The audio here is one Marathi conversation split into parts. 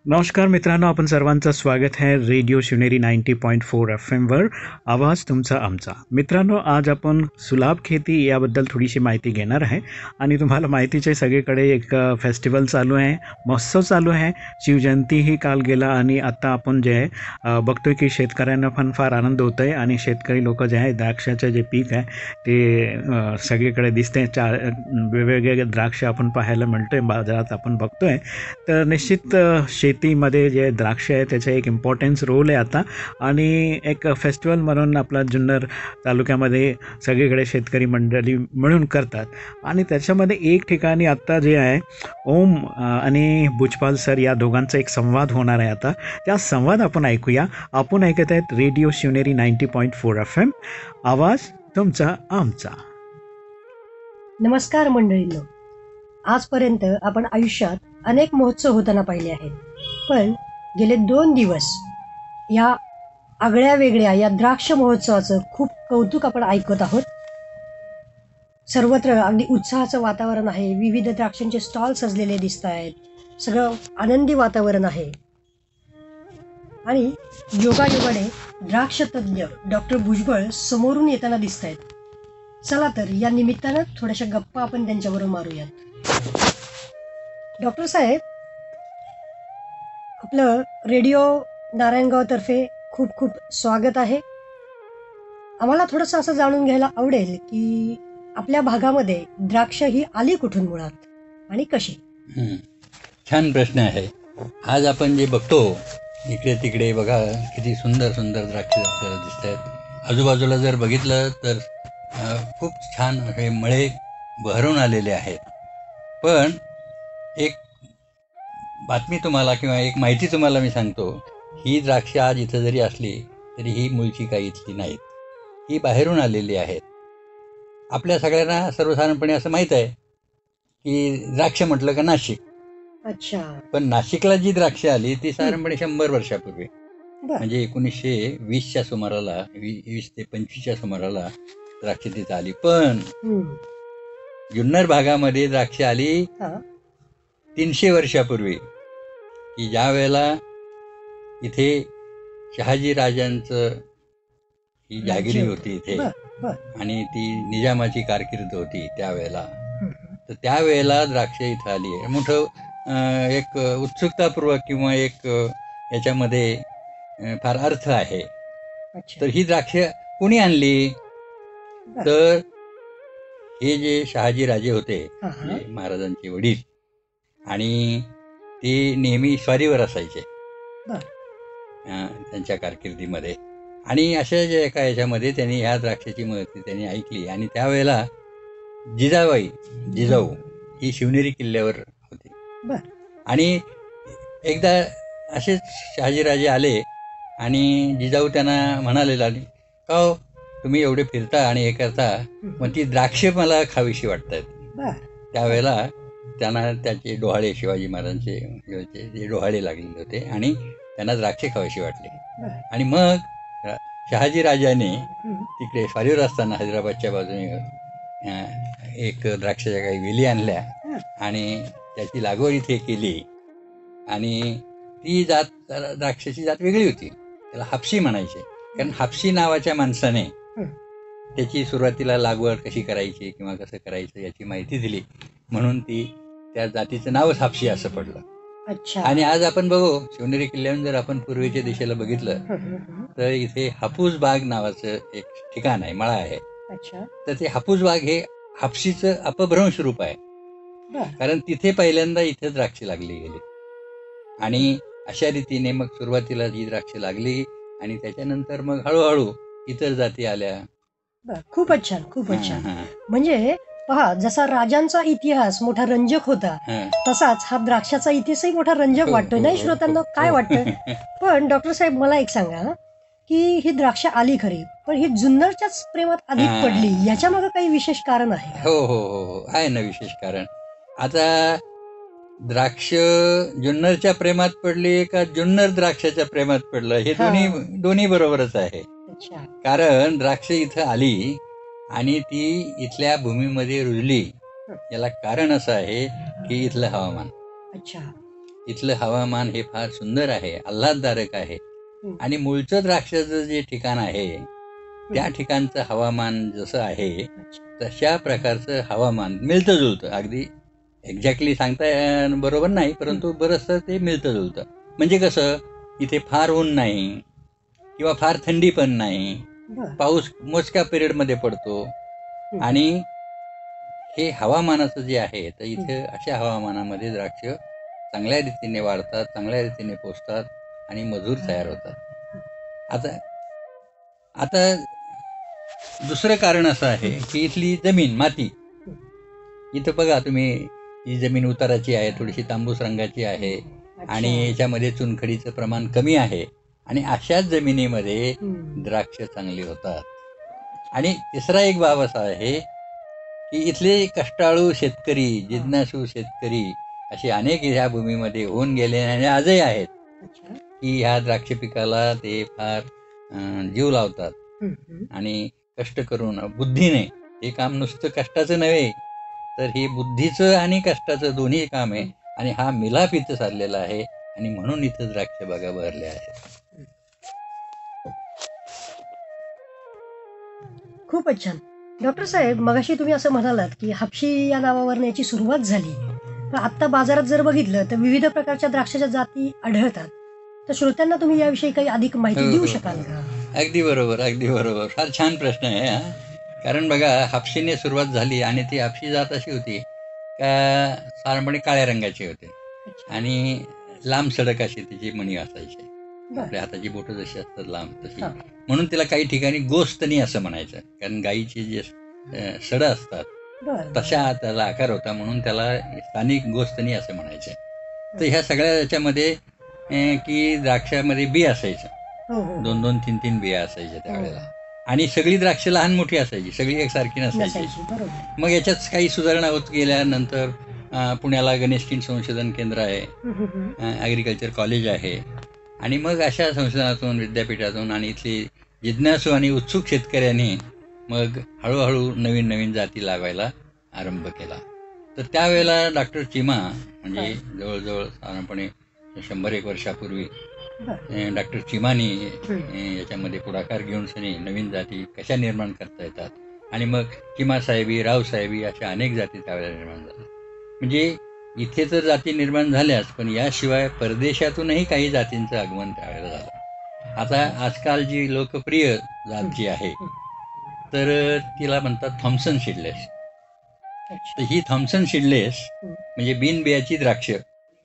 नमस्कार मित्रांनो, आपण सर्वांचं स्वागत आहे रेडिओ शिवनेरी 90.4 FM आवाज तुमचा आमचा. मित्रांनो, आज आपण सुलाभ खेती याबद्दल थोडीशी माहिती घेणार आहे. आणि तुम्हाला माहितीच आहे, सगळीकडे एक फेस्टिवल चालू आहे, महोत्सव चालू आहे. शिवजयंतीही काल गेला आणि आता आपण जे आहे बघतोय की शेतकऱ्यांना पण फार आनंद होत आहे. आणि शेतकरी लोक जे आहे द्राक्षाचे जे पीक आहे ते सगळीकडे दिसते. वेगवेगळे द्राक्ष आपण पाहायला मिळतोय बाजारात, आपण बघतोय. तर निश्चित शेतीमध्ये जे द्राक्ष आहे त्याचा एक इम्पॉर्टन्स रोल आहे आता. आणि एक फेस्टिवल म्हणून आपला जुन्नर तालुक्यामध्ये सगळीकडे शेतकरी मंडळी मिळून करतात. आणि त्याच्यामध्ये एक ठिकाणी आत्ता जे आहे ओम आणि भुजपाल सर या दोघांचा एक संवाद होणार आहे. आता त्या संवाद आपण ऐकूया. आपण ऐकत आहेत रेडिओ शिवनेरी 90.4 FM आवाज तुमचा आमचा. नमस्कार मंडळींनो, आजपर्यंत आपण आयुष्यात अनेक महोत्सव होताना पाहिले आहेत, पण गेले 2 दिवस या आगळ्या वेगळ्या या द्राक्ष महोत्सवाचं खूप कौतुक आपण ऐकत आहोत. सर्वत्र अगदी उत्साहाचं वातावरण आहे. विविध द्राक्षांचे स्टॉल सजलेले दिसत आहेत. सगळं आनंदी वातावरण आहे. आणि योगायोगाने द्राक्ष तज्ज्ञ डॉक्टर भुजबळ समोरून येताना दिसत आहेत. चला तर या निमित्तानं थोड्याशा गप्पा आपण त्यांच्याबरोबर मारूयात. डॉक्टर साहेब, आपलं रेडिओ नारायणगावतर्फे खूप खूप स्वागत आहे. आम्हाला थोडंसं असं जाणून घ्यायला आवडेल की आपल्या भागामध्ये द्राक्ष ही आली कुठून मुळात आणि कशी? छान प्रश्न आहे. आज आपण जे बघतो इकडे तिकडे बघा, किती सुंदर सुंदर द्राक्ष दिसत आहेत. आजूबाजूला जर बघितलं तर खूप छान हे मळे बहरून आलेले आहेत. पण एक बातमी तुम्हाला किंवा एक माहिती तुम्हाला मी सांगतो, ही द्राक्ष आज इथं जरी असली तरी ही मूळची काही इथली नाहीत, ही बाहेरून आलेली आहेत. आपल्या सगळ्यांना सर्वसाधारणपणे असं माहीत आहे की द्राक्ष म्हटलं का नाशिक. अच्छा. पण नाशिकला जी द्राक्ष आली ती साधारणपणे 100 वर्षापूर्वी, म्हणजे 1920च्या सुमाराला, 20 ते 25च्या सुमाराला द्राक्ष तिथं आली. पण जुन्नर भागामध्ये द्राक्ष आली 300 वर्षापूर्वी, की ज्या वेळेला इथे शहाजी राजांचं ही जागिरी होती इथे आणि ती निजामाची कारकीर्द होती त्यावेळेला. तर त्यावेळेला द्राक्ष इथं आली आहे. मोठं एक उत्सुकतापूर्वक किंवा एक याच्यामध्ये फार अर्थ आहे. तर ही द्राक्ष कोणी आणली? तर हे जे शहाजी राजे होते, महाराजांचे वडील, आणि ते नेहमी स्वारीवर असायचे त्यांच्या कारकिर्दीमध्ये. आणि अशा जे एका याच्यामध्ये त्यांनी ह्या द्राक्षाची महती त्यांनी ऐकली. आणि त्यावेळेला जिजाऊ ही शिवनेरी किल्ल्यावर होती. आणि एकदा असेच शहाजीराजे आले आणि जिजाऊ त्यांना म्हणाले, का हो तुम्ही एवढे फिरता आणि हे करता, मग ती द्राक्षे मला खावीशी वाटतात. त्यावेळेला त्यांना त्याचे डोहाळे, शिवाजी महाराजांचे डोहाळे लागलेले होते आणि त्यांना द्राक्षे खावीशी वाटले. आणि मग शहाजीराजाने तिकडे स्वारीवर असताना हैदराबादच्या बाजूने एक द्राक्षाच्या काही वेली आणल्या आणि त्याची लागवड इथे केली. आणि ती द्राक्षाची जात वेगळी होती, त्याला हापशी म्हणायचे. कारण हापशी नावाच्या माणसाने त्याची सुरुवातीला लागवड कशी करायची किंवा कसं करायचं याची माहिती दिली, म्हणून त्या जातीचं नावच हापशी असं पडलं. आणि आज आपण बघू, शिवनेरी किल्ल्यावरून जर आपण पूर्वेच्या दिशेला बघितलं तर इथे हापूस बाग नावाचं एक ठिकाण आहे, मळा आहे. तर ते हापूस बाग हे हापशीचं अपभ्रंश रूप आहे. कारण तिथे पहिल्यांदा इथे द्राक्ष लागली गेली आणि अशा रीतीने मग सुरुवातीला जी द्राक्ष लागली आणि त्याच्यानंतर मग हळूहळू इतर जाती आल्या. खूपच छान, खूपच छान. म्हणजे पहा, जसा राजांचा इतिहास मोठा रंजक होता, तसाच हा द्राक्षाचा इतिहासही मोठा रंजक वाटतो. नाही श्रोत्यांना काय वाटतं? पण डॉक्टर साहेब, मला एक सांगा की ही द्राक्ष आली खरी, पण ही जुन्नरच्याच प्रेमात अधिक पडली, याच्या मागे काही विशेष कारण आहे? हो हो हो, आहे ना विशेष कारण. आता द्राक्ष जुन्नरच्या प्रेमात पडली का जुन्नर द्राक्षाच्या प्रेमात पडलं, हे दोन्ही बरोबरच आहे. कारण द्राक्ष इथं आली आणि ती इथल्या भूमीमध्ये रुजली. याला कारण असं आहे की इथलं हवामान. इथलं हवामान हे फार सुंदर आहे, आल्हाददायक आहे. आणि मूळचं द्राक्षाचं जे ठिकाण आहे त्या ठिकाणचं हवामान जसं आहे तशा प्रकारचं हवामान मिळतं जुळतं. अगदी एक्झॅक्टली सांगता बरोबर नाही, परंतु बरंचसं ते मिळतं जुळतं. म्हणजे कसं, इथे फार ऊन नाही किंवा फार थंडी पण नाही, पाऊस मोजक्या पिरियडमध्ये पडतो. आणि हे हवामानाचं जे आहे तर इथे अशा हवामानामध्ये द्राक्ष चांगल्या रीतीने वाढतात, चांगल्या रीतीने पोचतात आणि मजूर तयार होतात. आता आता दुसरं कारण असं आहे की इथली जमीन, माती, इथं बघा तुम्ही, ही जमीन उताराची आहे, थोडीशी तांबूस रंगाची आहे आणि याच्यामध्ये चुनखडीचं प्रमाण कमी आहे. आणि अशाच जमिनीमध्ये द्राक्ष चांगली होतात. आणि तिसरा एक बाब असा आहे की इथले कष्टाळू शेतकरी, जिज्ञासू शेतकरी असे अनेक ह्या भूमीमध्ये होऊन गेले आणि आजही आहेत की ह्या द्राक्ष पिकाला ते फार जीव लावतात आणि कष्ट करून बुद्धीने, हे काम नुसतं कष्टाचं नव्हे तर हे बुद्धीचं आणि कष्टाचं दोन्ही काम आहे. आणि हा मिलाप इथं चाललेला आहे आणि म्हणून इथं द्राक्ष बागा बहरल्या आहेत. खूपच छान. डॉक्टर साहेब, मगाशी तुम्ही असं म्हणालात की हापशी या नावावरून याची सुरुवात झाली, पण आत्ता बाजारात जर बघितलं तर विविध प्रकारच्या द्राक्षाच्या जाती आढळतात. तर श्रोत्यांना तुम्ही याविषयी काही अधिक माहिती देऊ शकाल का? अगदी बरोबर, अगदी बरोबर. फार छान प्रश्न आहे हा. कारण बघा, हापशीने सुरुवात झाली आणि ती हापशी जात अशी होती का साधारणपणे काळ्या रंगाची होते आणि लांब सडक अशी तिची मणी असायची, आपल्या हाताची बोटं जशी असतात लांब तशी. म्हणून तिला काही ठिकाणी गोस्तनी असं म्हणायचं, कारण गायीची जे सडं असतात तशा त्याला आकार होता, म्हणून त्याला स्थानिक गोस्तनी असं म्हणायचं. तर ह्या सगळ्या याच्यामध्ये की द्राक्षामध्ये बी असायचं, 2-2, 3-3 बिया असायच्या त्यावेळेला. आणि सगळी द्राक्ष लहान मोठी असायची, सगळी एकसारखी नसायची. मग याच्यात काही सुधारणा होत गेल्यानंतर पुण्याला गणेश किंड संशोधन केंद्र आहे, ॲग्रिकल्चर कॉलेज आहे. आणि मग अशा संशोधनातून, विद्यापीठातून आणि इथली जिज्ञासू आणि उत्सुक शेतकऱ्यांनी मग हळूहळू नवीन नवीन जाती लावायला आरंभ केला. तर त्यावेळेला डॉक्टर चिमा, म्हणजे जवळजवळ साधारणपणे 100-1 वर्षापूर्वी डॉक्टर चिमानी याच्यामध्ये पुढाकार घेऊन नवीन जाती कशा निर्माण करता येतात. आणि मग चिमासाहेबी, रावसाहेबी अशा अनेक जाती त्यावेळेला निर्माण झाल्या. म्हणजे इथे तर जाती निर्माण झाल्याच, पण याशिवाय परदेशातूनही काही जातींचं आगमन त्यावेळेला झालं. आता आजकाल जी लोकप्रिय जात जी आहे तर तिला म्हणतात थॉम्सन सीडलेस. तर ही थॉम्सन सीडलेस म्हणजे बिनबियाची द्राक्ष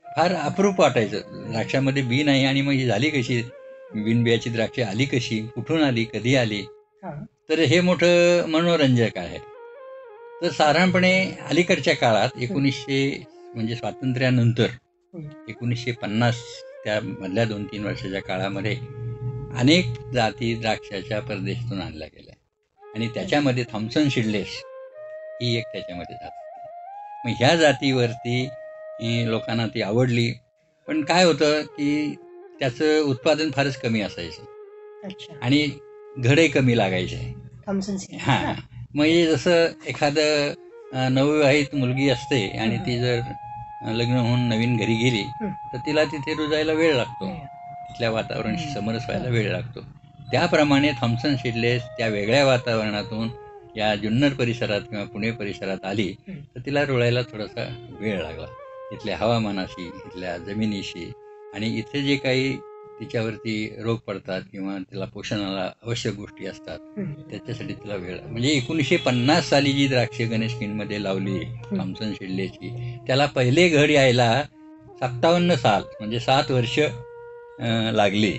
फार अप्रूप वाटायचं. द्राक्षामध्ये बी नाही आणि मग ही झाली कशी, बिनबियाची द्राक्ष आली कशी, कुठून आली, कधी आली. तर हे मोठं मनोरंजक आहे. तर साधारणपणे अलीकडच्या काळात 1900 म्हणजे स्वातंत्र्यानंतर 1950 त्या मधल्या 2-3 वर्षाच्या काळामध्ये अनेक जाती द्राक्षाच्या परदेशातून आणल्या गेल्या आणि त्याच्यामध्ये थॉम्सन सीडलेस ही एक त्याच्यामध्ये जात होती. मग ह्या जातीवरती लोकांना ती आवडली, पण काय होतं की त्याचं उत्पादन फारच कमी असायचं आणि घडे कमी लागायचे. हां, म्हणजे जसं एखादं नवविवाहित मुलगी असते आणि ती जर लग्न होऊन नवीन घरी गेली तर तिला तिथे रुजायला वेळ लागतो, तिथल्या वातावरणाशी समरस व्हायला वेळ लागतो. त्याप्रमाणे थॉम्सन सीडलेस त्या वेगळ्या वातावरणातून या जुन्नर परिसरात किंवा पुणे परिसरात आली तर तिला रुळायला थोडासा वेळ लागला, इथल्या हवामानाशी, इथल्या जमिनीशी आणि इथे जे काही तिच्यावरती रोग पडतात किंवा तिला पोषणाला आवश्यक गोष्टी असतात त्याच्यासाठी तिला वेळ. म्हणजे 1950 साली जी द्राक्ष गणेश किंडमध्ये लावली थॉम्सन सीडलेसची, त्याला पहिले घड यायला 57 साल म्हणजे 7 वर्ष लागली,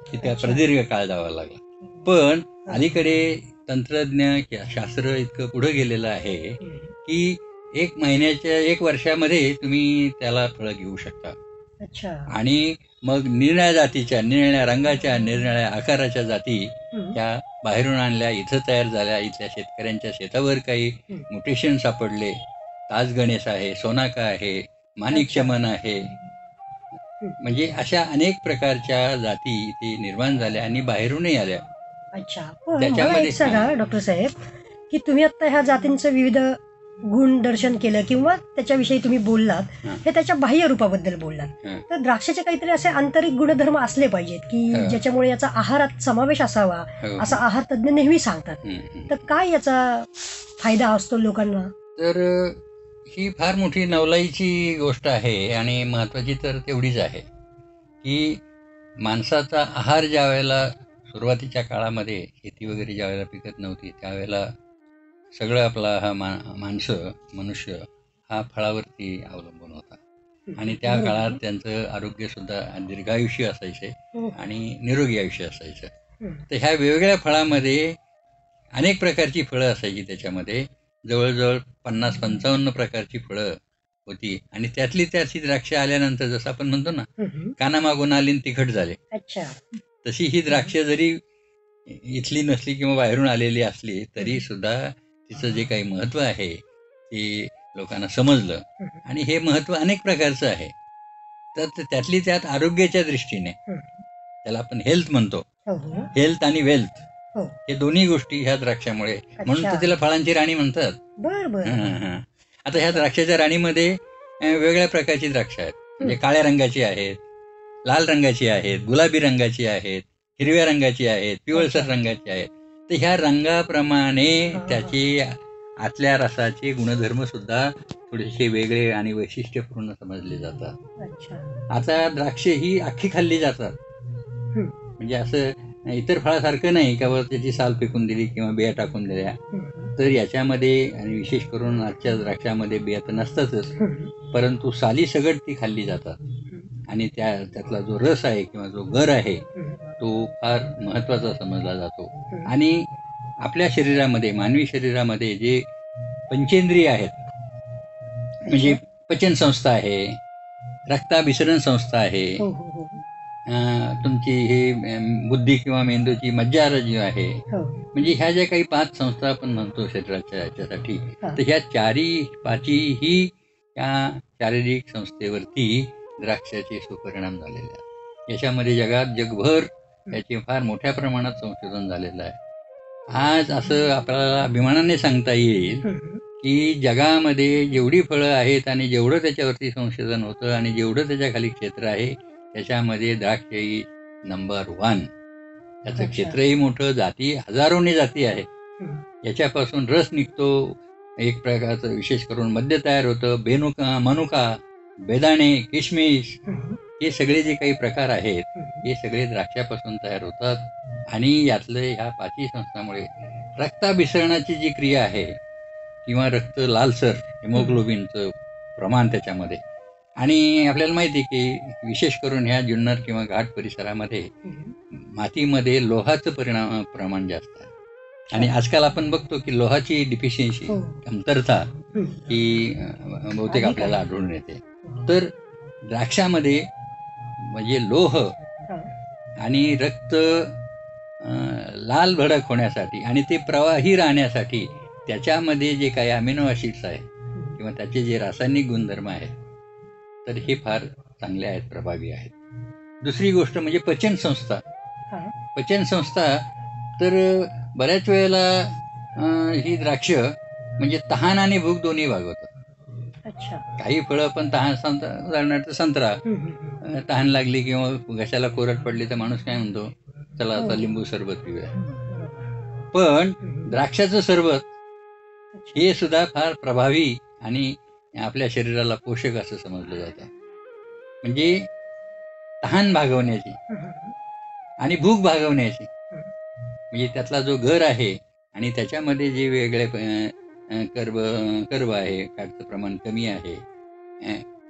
की त्या प्रदीर्घ काळ जावा लागला. पण अलीकडे तंत्रज्ञ शास्त्र इतकं पुढे गेलेलं आहे की 1 महिन्याच्या 1 वर्षामध्ये तुम्ही त्याला फळं घेऊ शकता. आणि मग निरनिळ्या जातीच्या, निरनिळ्या रंगाच्या, निरनिळ्या आकाराच्या जाती त्या बाहेरून आणल्या, इथं तयार झाल्या. इथल्या शेतकऱ्यांच्या शेतावर काही म्युटेशन सापडले. ताज गणेश आहे, सोनाका आहे, माणिक चमन आहे, म्हणजे अशा अनेक प्रकारच्या जाती इथे निर्माण झाल्या आणि बाहेरूनही आल्या. अच्छा, पण मला एक सांगा डॉक्टर साहेब की तुम्ही आता ह्या जातींचं विविध गुणदर्शन केलं किंवा त्याच्याविषयी तुम्ही बोललात, हां. हे त्याच्या बाह्य रूपाबद्दल बोललात. हां. तर द्राक्षाचे काहीतरी असे आंतरिक गुणधर्म असले पाहिजेत की हो. ज्याच्यामुळे याचा आहारात समावेश असावा, हो. असा आहार तज्ज्ञ नेहमी सांगतात. हम्म. तर काय याचा फायदा असतो लोकांना? तर ही फार मोठी नवलाईची गोष्ट आहे आणि महत्त्वाची तर तेवढीच आहे की माणसाचा आहार ज्या वेळेला सुरुवातीच्या काळामध्ये शेती वगैरे ज्या वेळेला पिकत नव्हती त्यावेळेला सगळं आपला हा मनुष्य हा फळावरती अवलंबून होता आणि त्या बरोबर. काळात त्यांचं आरोग्यसुद्धा दीर्घायुष्य असायचे हो. आणि निरोगी आयुष्य असायचं. हं. तर ह्या वेगवेगळ्या फळामध्ये अनेक प्रकारची फळं असायची. त्याच्यामध्ये जवळजवळ 50-55 प्रकारची फळं होती आणि त्यातली द्राक्ष आल्यानंतर जसं आपण म्हणतो ना, हं. कानामागून आली आणि तिखट झाले, अच्छा. तशी ही द्राक्ष जरी इथली नसली किंवा बाहेरून आलेली असली तरी सुद्धा तिचं जे काही महत्त्व आहे ते लोकांना समजलं हं. आणि हे महत्त्व अनेक प्रकारचं आहे. तर त्यातली त्यात आरोग्याच्या दृष्टीने हं. त्याला आपण हेल्थ म्हणतो, हो, हो. हेल्थ आणि वेल्थ हो. हे दोन्ही गोष्टी ह्या द्राक्षामुळे, म्हणून तर तिला फळांची राणी म्हणतात. बर बर. हं. आता ह्या द्राक्षाच्या राणीमध्ये वेगळ्या प्रकारची द्राक्ष आहेत. म्हणजे काळ्या रंगाची आहेत, लाल रंगाची आहेत, गुलाबी रंगाची आहेत, हिरव्या रंगाची आहेत, पिवळसर रंगाची आहेत. तर ह्या रंगाप्रमाणे त्याची आतल्या रसाचे गुणधर्म सुद्धा थोडेसे वेगळे आणि वैशिष्ट्यपूर्ण समजले जातात. अच्छा. आता द्राक्ष ही अख्खी खाल्ली जातात. हं. म्हणजे असं इतर फळासारखं नाही का बा त्याची साल फेकून दिली किंवा बिया टाकून दिल्या. हं. तर याच्यामध्ये आणि विशेष करून आजच्या द्राक्षामध्ये बिया तर नसतातच, हं. परंतु साली सगट ती खाल्ली जातात आणि त्यातला जो रस आहे किंवा जो गर आहे हं. तो फार महत्त्वाचा समजला जातो. हं. आणि आपल्या शरीरामध्ये, मानवी शरीरामध्ये जे पंचेंद्रिय आहेत, म्हणजे पचन संस्था आहे, रक्ताभिसरण संस्था आहे, हो, हो, हो. तुमची ही बुद्धी किंवा मेंदूची मज्जारज्जू आहे, हो. म्हणजे ह्या ज्या काही 5 संस्था आपण म्हणतो शरीराच्या याच्यासाठी, हा. तर ह्या पाचीही या शारीरिक संस्थेवरती द्राक्षाचे सुपरिणाम झालेले आहेत. याच्यामध्ये जगभर याचे फार मोठ्या प्रमाणात संशोधन झालेलं आहे. आज असं आपल्याला अभिमानाने सांगता येईल हं. की जगामध्ये जेवढी फळं आहेत आणि जेवढं त्याच्यावरती संशोधन होतं आणि जेवढं त्याच्या खाली क्षेत्र आहे त्याच्यामध्ये द्राक्ष ही नंबर 1. त्याचं अच्छा. क्षेत्रही मोठं, जाती हजारोने जाती आहेत. हं. याच्यापासून रस निघतो, एक प्रकारचं विशेष करून मद्य तयार होतं, मनुका, बेदाणे, किशमिश, हं. हे सगळे जे काही प्रकार आहेत हं. हे सगळे द्राक्षापासून तयार होतात. आणि यातलं ह्या पाची संस्थामुळे रक्ताभिसरणाची जी क्रिया आहे किंवा रक्त लालसर हिमोग्लोबिनचं प्रमाण त्याच्यामध्ये, आणि आपल्याला माहिती आहे की विशेष करून ह्या जुन्नर किंवा घाट परिसरामध्ये मातीमध्ये लोहाचं प्रमाण जास्त आहे. आणि आजकाल आपण बघतो की लोहाची डिफिशियन्सी, हो. कमतरता हं. ही बहुतेक अधिक आपल्याला आहे. आढळून येते. तर द्राक्षामध्ये म्हणजे लोह हा. आणि रक्त लाल भडक होण्यासाठी आणि ते प्रवाही राहण्यासाठी त्याच्यामध्ये जे काही अमिनो ॲसिड्स आहे किंवा त्याचे जे रासायनिक गुणधर्म आहेत तर हे फार चांगले आहेत, प्रभावी आहेत. दुसरी गोष्ट म्हणजे पचन संस्था. हा. पचन संस्था तर बऱ्याच वेळेला ही द्राक्ष म्हणजे तहान आणि भूक दोन्ही भागवतात. अच्छा. काही फळं पण उदाहरणार्थ संत्रा, हं. हं. तहान लागली किंवा घशाला कोरड पडली तर माणूस काय म्हणतो, चला आता हो. लिंबू सरबत पिऊया. बरोबर. पण हं. द्राक्षाचं सरबत अच्छा. हे सुद्धा फार प्रभावी आणि आपल्या शरीराला पोषक असं समजलं जातं. म्हणजे तहान भागवण्याची हं. हं. आणि भूक भागवण्याची, हं. म्हणजे त्यातला जो गर आहे आणि त्याच्यामध्ये जे वेगळे कर्ब आहे, फॅटचं प्रमाण कमी आहे,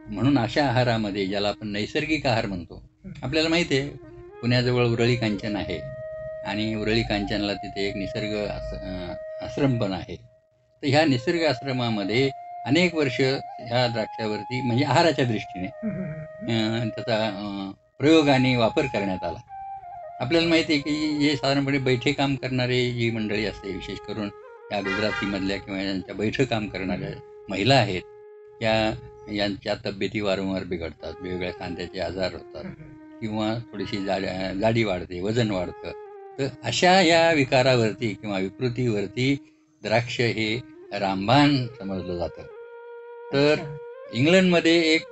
म्हणून अशा आहारामध्ये ज्याला आपण नैसर्गिक आहार म्हणतो. आपल्याला माहिती आहे पुण्याजवळ उरळी कांचन आहे आणि उरळी कांचनला तिथे एक निसर्ग आश्रम पण आहे. तर ह्या निसर्ग आश्रमामध्ये अनेक वर्ष ह्या द्राक्षावरती म्हणजे आहाराच्या दृष्टीने हं. त्याचा प्रयोगाने वापर करण्यात आला. आपल्याला माहिती आहे की जे साधारणपणे बैठे काम करणारे जी मंडळी असते, विशेष करून या गुजरातीमधल्या किंवा यांच्या बैठं काम करणाऱ्या महिला आहेत, यांच्या तब्येती वारंवार बिघडतात, वेगवेगळ्या खांद्याचे आजार होतात किंवा थोडीशी जाडी वाढते, वजन वाढतं. तर अशा या विकारावरती किंवा विकृतीवरती द्राक्ष हे रामबाण समजलं जातं. तर अच्छा. इंग्लंडमध्ये एक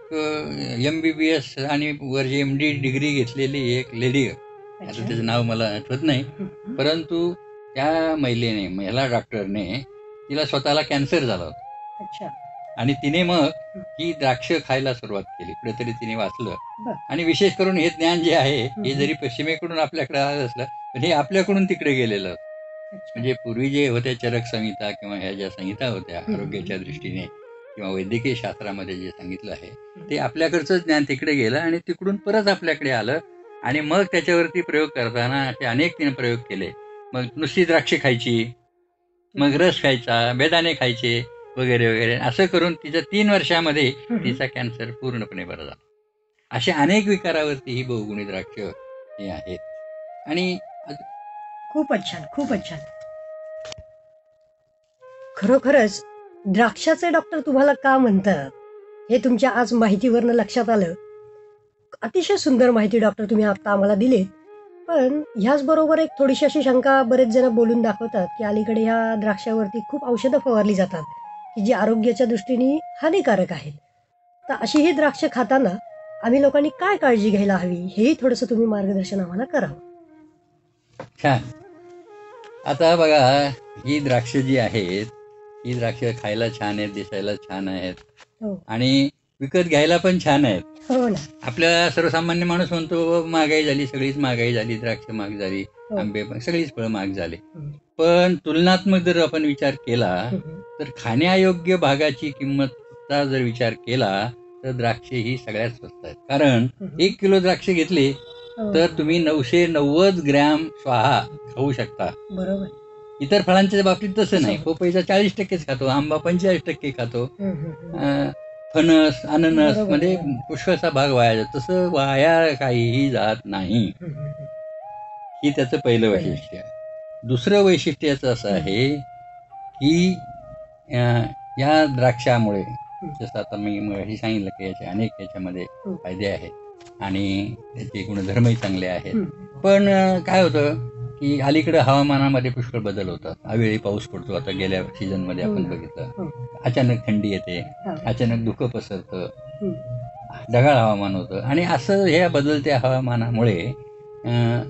MBBS आणि वर MD डिग्री घेतलेली एक लेडी, आता अच्छा. त्याचं नाव मला आठवत नाही, हम्म. परंतु त्या महिला डॉक्टरने तिला स्वतःला कॅन्सर झाला होता अच्छा. आणि तिने मग ही द्राक्ष खायला सुरुवात केली. कुठेतरी तिने वाचलं. बर. आणि विशेष करून हे ज्ञान जे आहे हे हम्म. जरी पश्चिमेकडून आपल्याकडे आलं असलं पण हे आपल्याकडून तिकडे गेलेलं होतं. अच्छा. म्हणजे पूर्वी जे होत्या चरक संहिता किंवा ह्या ज्या संहिता होत्या आरोग्याच्या दृष्टीने किंवा वैद्यकीय शास्त्रामध्ये जे सांगितलं आहे ते आपल्याकडचं ज्ञान तिकडे गेलं आणि तिकडून परत आपल्याकडे आलं. आणि मग त्याच्यावरती प्रयोग करताना असे अनेक तिने प्रयोग केले. मग नुसती द्राक्षे खायची, मग रस खायचा, बेदाणे खायचे वगैरे वगैरे, असं करून तिच्या 3 वर्षामध्ये तिचा कॅन्सर पूर्णपणे बरा झाला. अशा अनेक विकारावरती ही बहुगुणी द्राक्ष हे आहेत. आणि खूपच छान, खूपच छान. खरोखरच द्राक्षाचे डॉक्टर तुम्हाला का म्हणतात हे तुमच्या आज माहितीवरनं लक्षात आलं. अतिशय सुंदर माहिती डॉक्टर तुम्ही आता आम्हाला दिली. पण ह्याचबरोबर एक थोडीशी अशी शंका बरेच जण बोलून दाखवतात की अलीकडे ह्या द्राक्षावरती खूप औषधं फवारली जातात की जी आरोग्याच्या दृष्टीने हानिकारक आहेत. तर अशी ही द्राक्ष खाताना आम्ही लोकांनी काय काळजी घ्यायला हवी हेही थोडंसं तुम्ही मार्गदर्शन आम्हाला करावं. छान. आता बघा, ही द्राक्ष जी आहेत ही द्राक्ष खायला छान आहेत, दिसायला छान आहेत हो. आणि विकत घ्यायला पण छान आहेत. हो ना. आपल्या सर्वसामान्य माणूस म्हणतो महागाई झाली, सगळीच महागाई झाली, द्राक्ष महाग झाली, हो. आंबे पण, सगळीच फळं महाग झाले. हम्म. पण तुलनात्मक जर आपण विचार केला हम्म. तर खाण्यायोग्य भागाची किंमतचा जर विचार केला तर द्राक्षे ही सगळ्यात स्वस्त आहेत. कारण 1 किलो द्राक्ष घेतले हो. तर तुम्ही 990 ग्रॅम स्वाहा खाऊ शकता. बरोबर. इतर फळांच्या बाबतीत तसं नाही. तसं. पपईचा 40%च खातो, आंबा 45% खातो, हम्म. हम्म. फणस, अननस बरोबर. मध्ये पुष्कळचा भाग वाया जातो. तसं वाया काहीही जात नाही. हम्म. ही त्याचं पहिलं पहिलं. वैशिष्ट्य आहे. दुसरं वैशिष्ट्य याचं असं आहे की या द्राक्षामुळे, जसं आता मी मगाशी सांगितलं की याचे अनेक याच्यामध्ये फायदे आहेत आणि त्याचे गुणधर्मही चांगले आहेत. पण काय होतं की अलीकडे हवामानामध्ये पुष्कळ बदल होतात. अवेळी पाऊस पडतो. आता गेल्या सीझनमध्ये आपण बघितलं, अचानक थंडी येते, अचानक धुकं पसरतं, ढगाळ हवामान होतं. आणि असं ह्या बदलत्या हवामानामुळे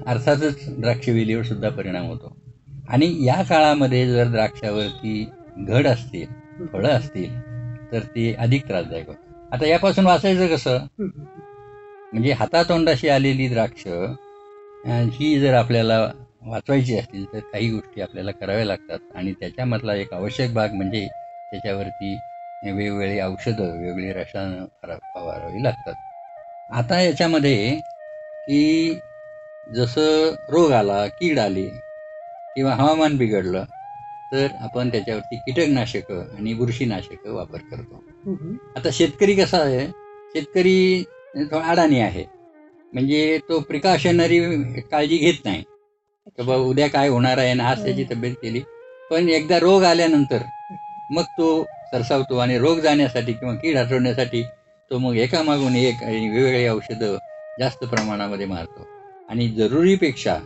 अर्थातच द्राक्षवेलीवर सुद्धा परिणाम होतो. आणि या काळामध्ये जर द्राक्षावरती घड असतील, फळं असतील तर ते अधिक त्रासदायक होतं. आता यापासून वाचायचं कसं? म्हणजे हातातोंडाशी आलेली द्राक्ष ही जर आपल्याला वाचवायची असतील तर काही गोष्टी आपल्याला कराव्या लागतात. आणि त्याच्यामधला एक आवश्यक भाग म्हणजे त्याच्यावरती वेगवेगळी औषधं, वेगवेगळी रसायनं फवारावी लागतात. आता याच्यामध्ये की जसं रोग आला, कीड आली किंवा हवामान बिघडलं तर आपण त्याच्यावरती कीटकनाशकं आणि बुरशीनाशकं वापर करतो. आता शेतकरी कसा आहे, शेतकरी थोडा अडाणी आहे. म्हणजे तो प्रिकॉशनरी काळजी घेत नाही की बाबा उद्या काय होणार आहे ना, आज त्याची तब्येत केली. पण एकदा रोग आल्यानंतर मग तो सरसावतो आणि रोग जाण्यासाठी किंवा कीड हटवण्यासाठी तो मग एकामागून एक वेगवेगळी औषधं जास्त प्रमाणामध्ये मारतो. आणि जरुरीपेक्षा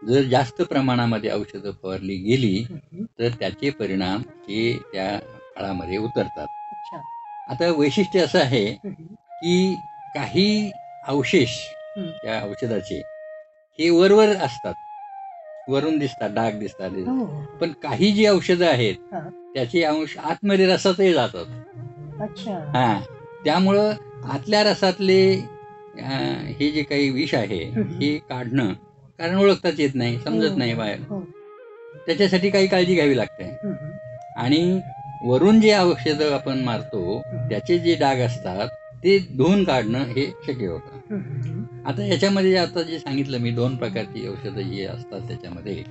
जर जास्त प्रमाणामध्ये औषधं फवारली गेली तर त्याचे परिणाम हे त्या फळामध्ये उतरतात. आता वैशिष्ट्य असं आहे की काही अवशेष त्या औषधाचे हे वरवर असतात, वरून दिसतात, डाग दिसतात. पण काही जी औषधं आहेत त्याचे अंश आतमध्ये रसातही जातात. हा, त्यामुळं आतल्या रसातले हे जे काही विष आहे हे काढणं, कारण ओळखताच येत नाही, समजत नाही बाहेर, त्याच्यासाठी काही काळजी घ्यावी लागते. आणि वरून जे औषधं आपण मारतो त्याचे जे डाग असतात ते धुवून काढणं हे शक्य होतं. आता याच्यामध्ये आता जे सांगितलं मी 2 प्रकारची औषधं जी असतात त्याच्यामध्ये,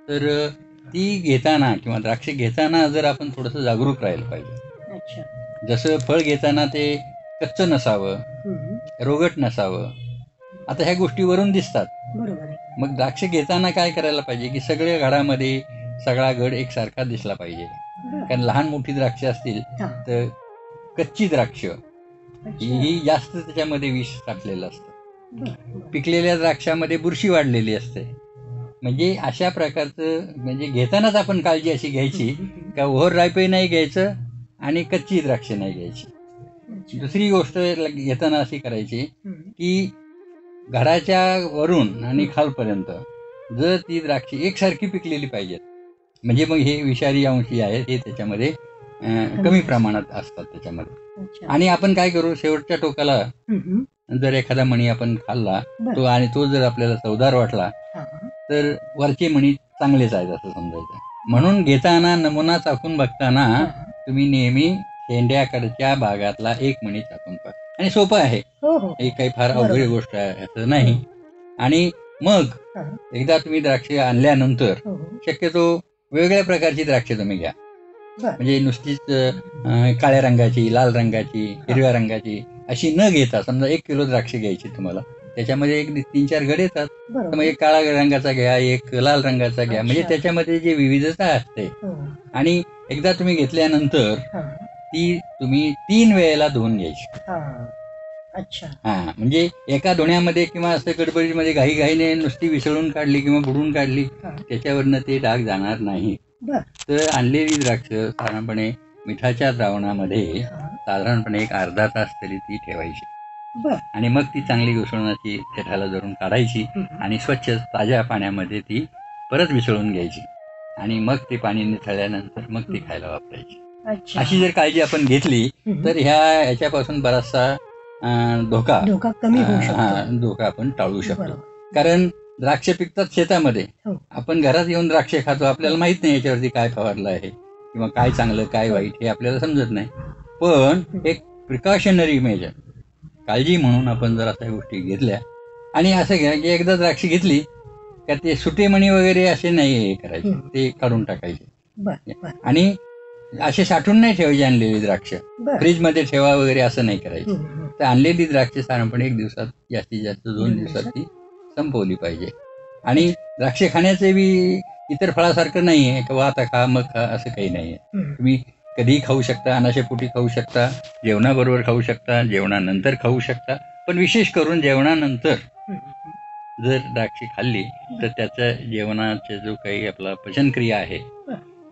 तर ती घेताना किंवा द्राक्ष घेताना जर आपण थोडंसं जागरूक राहायला पाहिजे. जसं फळ घेताना ते कच्चं नसावं, रोगट नसावं. आता ह्या गोष्टी वरून दिसतात. मग द्राक्ष घेताना काय करायला पाहिजे की सगळ्या घडामध्ये सगळा घड एकसारखा दिसला पाहिजे. कारण लहान मोठी द्राक्ष असतील तर कच्ची द्राक्ष ही जास्त त्याच्यामध्ये विष टाकलेलं असतं. पिकलेल्या द्राक्षामध्ये बुरशी वाढलेली असते. म्हणजे अशा प्रकारचं म्हणजे घेतानाच आपण काळजी अशी घ्यायची का ओव्हर राईपही नाही घ्यायचं आणि कच्ची द्राक्ष नाही घ्यायची. दुसरी गोष्ट घेताना अशी करायची की घडाच्या वरून आणि खालपर्यंत जर ती द्राक्ष एकसारखी पिकलेली पाहिजेत, म्हणजे मग हे विषारी अंश जे आहेत हे त्याच्यामध्ये कमी प्रमाणात असतात त्याच्यामध्ये. आणि आपण काय करू, शेवटच्या टोकाला जर एखादा मणी आपण खाल्ला तो आणि तो जर आपल्याला चवदार वाटला तर वरचे मणी चांगलेच आहेत असं समजायचं. म्हणून घेताना नमुना चाखून बघताना तुम्ही नेहमी शेंड्याकडच्या भागातला एक मणी चाखून पहा. आणि सोपं आहे, हे काही फार अवघड गोष्ट आहे असं नाही. आणि मग एकदा तुम्ही द्राक्ष आणल्यानंतर शक्यतो वेगवेगळ्या प्रकारची द्राक्ष तुम्ही घ्या. म्हणजे नुसतीच काळ्या रंगाची, लाल रंगाची, हिरव्या रंगाची अशी न घेता, समजा 1 किलो द्राक्ष घ्यायची तुम्हाला, त्याच्यामध्ये 1-3-4 घड येतात, तर मग एक काळा रंगाचा घ्या, एक लाल रंगाचा घ्या, म्हणजे त्याच्यामध्ये जी विविधता असते. आणि एकदा तुम्ही घेतल्यानंतर ती तुम्ही 3 वेळेला धुवून घ्यायची. म्हणजे एका धुण्यामध्ये किंवा असं गडबडीमध्ये घाईघाईने नुसती विसळून काढली किंवा बुडून काढली त्याच्यावरनं ते डाग जाणार नाही. तर आणलेली द्राक्ष साधारणपणे मिठाच्या द्रावणामध्ये साधारणपणे एक अर्धा तास तरी ती ठेवायची. आणि मग ती चांगली घुसळणाची देठाला धरून काढायची आणि स्वच्छ ताज्या पाण्यामध्ये ती परत विसळून घ्यायची. आणि मग ते पाणी निथळल्यानंतर मग ती खायला वापरायची. अशी जर काळजी आपण घेतली तर ह्याच्यापासून बराचसा धोका कमी होऊ शकतो, धोका आपण टाळू शकतो. कारण द्राक्ष पिकतात शेतामध्ये, आपण घरात येऊन द्राक्ष खातो, आपल्याला माहित नाही याच्यावरती काय फवारलं आहे किंवा काय चांगलं काय वाईट हे आपल्याला समजत नाही. पण एक प्रिकॉशनरी मेजर, काळजी म्हणून आपण जर अशा गोष्टी घेतल्या. आणि असं घ्या की एकदा द्राक्ष घेतली का ते सुटेमणी वगैरे असे नाही हे करायचे, ते काढून टाकायचे. आणि असे साठवून नाही ठेवायचे आणलेली द्राक्ष, फ्रीजमध्ये ठेवा वगैरे असं नाही करायचं. तर आणलेली द्राक्ष साधारणपणे 1 दिवसात, जास्तीत जास्त 2 दिवसात ती संपवली पाहिजे. आणि द्राक्ष खाण्याचे बी इतर फळासारखं नाही आहे किंवा आता खा मग खा असं काही नाही आहे. तुम्ही कधीही खाऊ शकता, अनाशेपोटी खाऊ शकता, जेवणाबरोबर खाऊ शकता, जेवणानंतर खाऊ शकता. पण विशेष करून जेवणानंतर जर द्राक्षी खाल्ली तर त्याच्या जेवणाचा जो काही आपला पचनक्रिया आहे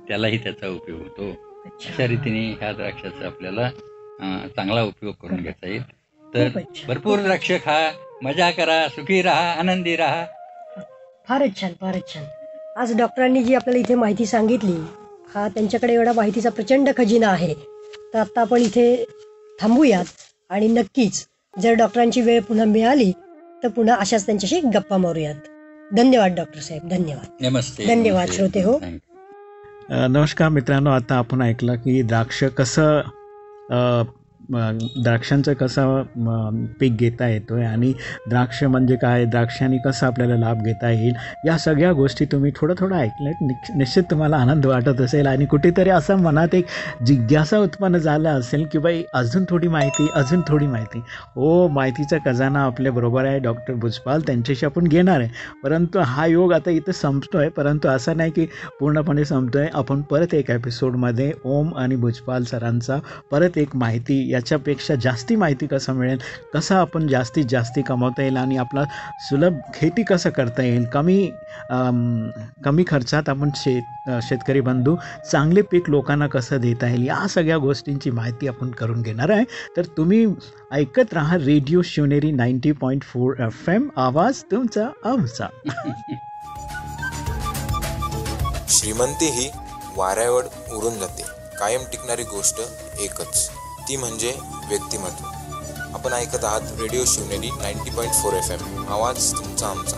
त्यालाही त्याचा उपयोग होतो. अशा रीतीने ह्या द्राक्षाचा आपल्याला चांगला उपयोग करून घेता येईल. तर भरपूर द्राक्ष खा, मजा करा, सुखी राहा, आनंदी राहा. फारच छान, फारच छान. आज डॉक्टरांनी जी आपल्याला इथे माहिती सांगितली, हा त्यांच्याकडे एवढा माहितीचा प्रचंड खजिना आहे. तर आत्ता आपण इथे थांबूयात आणि नक्कीच जर डॉक्टरांची वेळ पुन्हा मिळाली तर पुन्हा अशाच त्यांच्याशी गप्पा मारूयात. धन्यवाद डॉक्टर साहेब, धन्यवाद. नमस्ते. धन्यवाद श्रोते हो. नमस्कार मित्रांनो, आता आपण ऐकलं की द्राक्षांचं कसं पीक घेता येतो आहे आणि द्राक्ष म्हणजे काय, द्राक्षांनी कसं आपल्याला लाभ घेता येईल, या सगळ्या गोष्टी तुम्ही थोडं ऐकल्यात. निश्चित तुम्हाला आनंद वाटत असेल आणि कुठेतरी असं मनात एक जिज्ञासा उत्पन्न झाला असेल की बाई अजून थोडी माहिती. हो, माहितीचा खजाना आपल्याबरोबर आहे डॉक्टर भुजपाल, त्यांच्याशी आपण घेणार आहे. परंतु हा योग आता इथं संपतो आहे, परंतु असं नाही की पूर्णपणे संपतो आहे. आपण परत एक एपिसोडमध्ये ओम आणि भुजपाल सरांचा परत एक माहिती, याच्यापेक्षा जास्ती माहिती कसं मिळेल, कसं आपण जास्तीत जास्त कमवता येईल आणि आपला सुलभ खेती कसं करता येईल, कमी खर्चात आपण शेतकरी बंधू चांगले पीक लोकांना कसं देता येईल, या सगळ्या गोष्टींची माहिती आपण करून घेणार आहे. तर तुम्ही ऐकत राहा रेडिओ शिवनेरी 90.4 FM, आवाज तुमचा आमचा. श्रीमंती ही वाऱ्यावर उडून जाते, कायम टिकणारी गोष्ट एकच, ती म्हणजे व्यक्तिमत्व. आपण ऐकत आहात रेडिओ शिवनेरी 90.4 FM, आवाज तुमचा आमचा.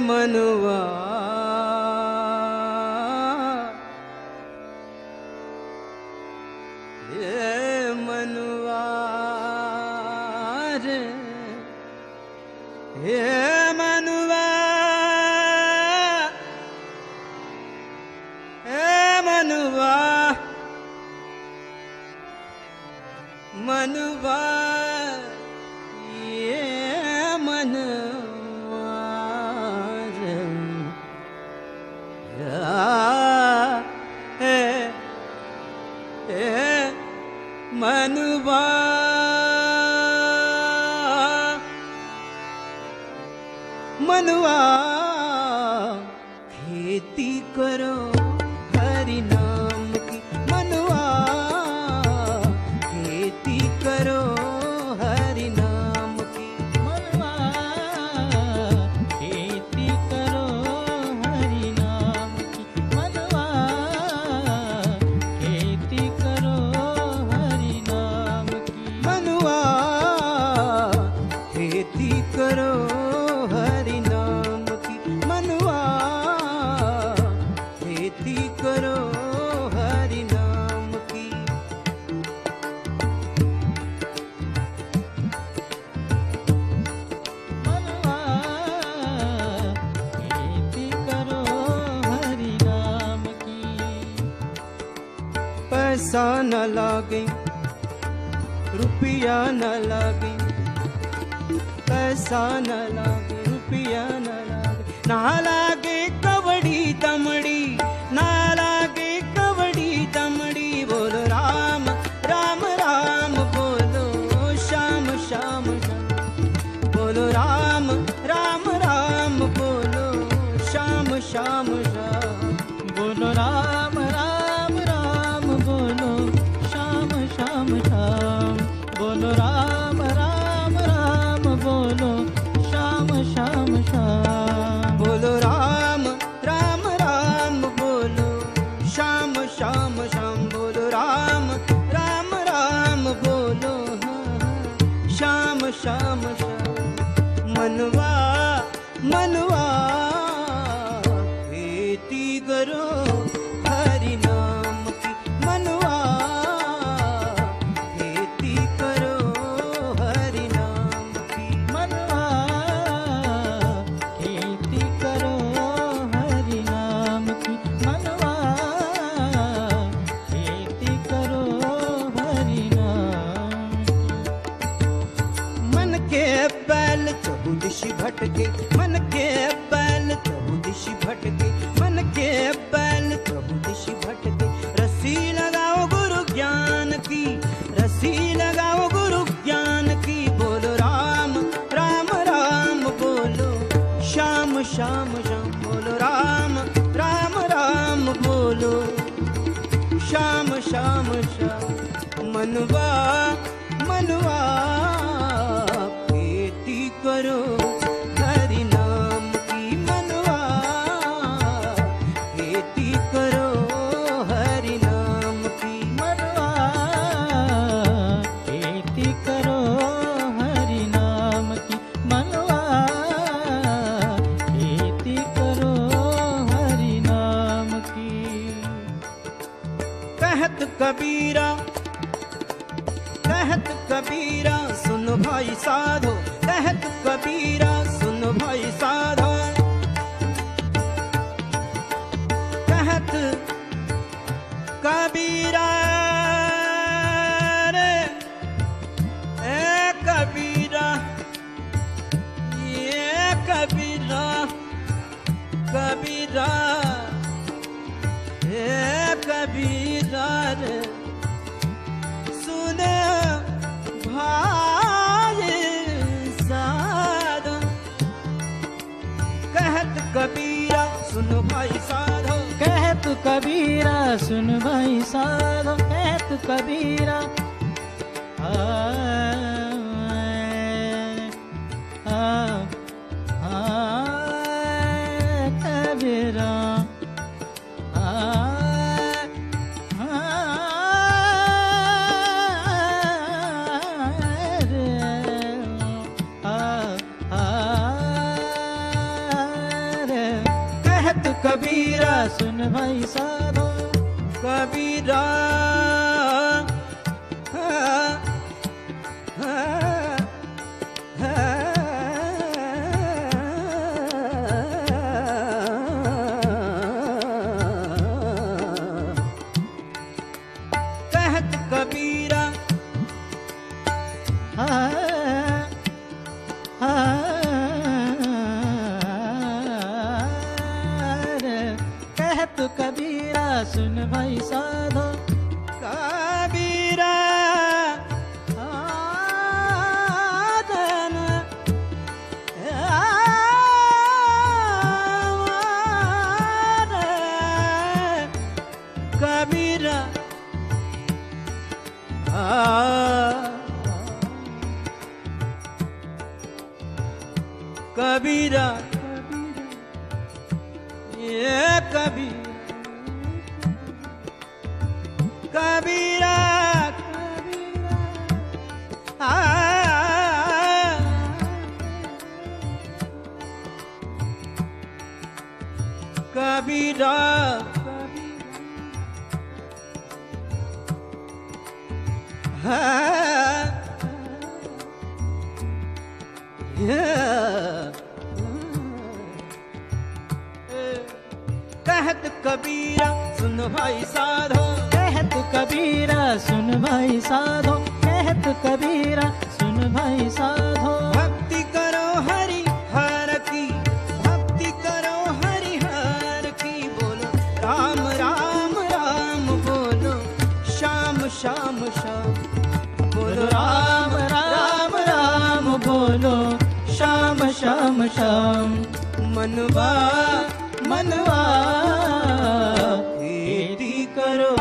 मनुवा मनवा खेती करो हरि नाम की, मनवा खेती करो हरि नाम की, मनवा खेती करो हरि नाम की, मनवा खेती करो हरि नाम की, मनवा खेती करो हरि नाम की, मनवा खेती करो हरि नाम की। मनवा खेती करो हरि नाम की। पैसा न लागे रुपया न लागे, पैसा न लागे रुपया न लागे, ना लागे कवड़ी दमड़ी, ना लागे कवड़ी दमड़ी। बोलो राम राम राम, बोलो श्याम श्याम श्याम, बोलो राम राम राम, बोलो श्याम श्याम श्याम, बोलो राम राम राम, बोलो श्याम श्याम श्याम, बोलो राम राम राम, बोलो श्याम श्याम श्याम, बोलो राम राम राम, बोलो श्याम श्याम श्याम, बोलो राम राम राम, बोलो श्याम श्याम श्याम। मनवा मनवा खेती करो हरि नाम की, मनवा खेती करो हरि नाम की, मनवा खेती करो हरि नाम की, मनवा खेती करो हरि नाम की। मन के बैल चहुदिशि भटके, मन के बैल चहुदिशि भटके, मन के बैल चहुदिशि भटके। रस्सी लगाओ गुरु ज्ञान की, रस्सी लगाओ गुरु ज्ञान की। बोलो राम राम राम, बोलो श्याम श्याम श्याम, बोलो राम राम राम, बोलो श्याम श्याम श्याम। मनवा मनवा खेती करो हरि नाम की, मनवा खेती करो हरि नाम की, मनवा खेती करो हरि नाम की, मनवा खेती करो हरि नाम की। कहत कबीरा, कहत कबीरा सुन भाई साधो, कहत कबीरा सुन भाई साधो, कहत कबीरा रे ए कबीरा, ये कबीरा कबीरा ए कबीरा रे, सुन भाई साधो। कहत कबीरा सुन भाई साधो, कहत कबीरा सुन भाई साधो, कहत कबीरा कबीरा कबीरा सुन भाई साधो, कबीरा कहत कबीरा कहत कबीरा सुन भाई साधो, कबीरा ये कबीरा कबीरा कबीरा कबीरा कहत कबीरा सुन भाई साधो, कहत कबीरा सुन भाई साधो, कहत कबीरा सुन भाई साधो। भक्ति करो हरि हर की, भक्ति करो हरि हर की, बोलो राम राम राम, बोलो श्याम श्याम श्याम, बोलो राम राम राम, बोलो श्याम श्याम श्याम। मनवा मनवा खेती करो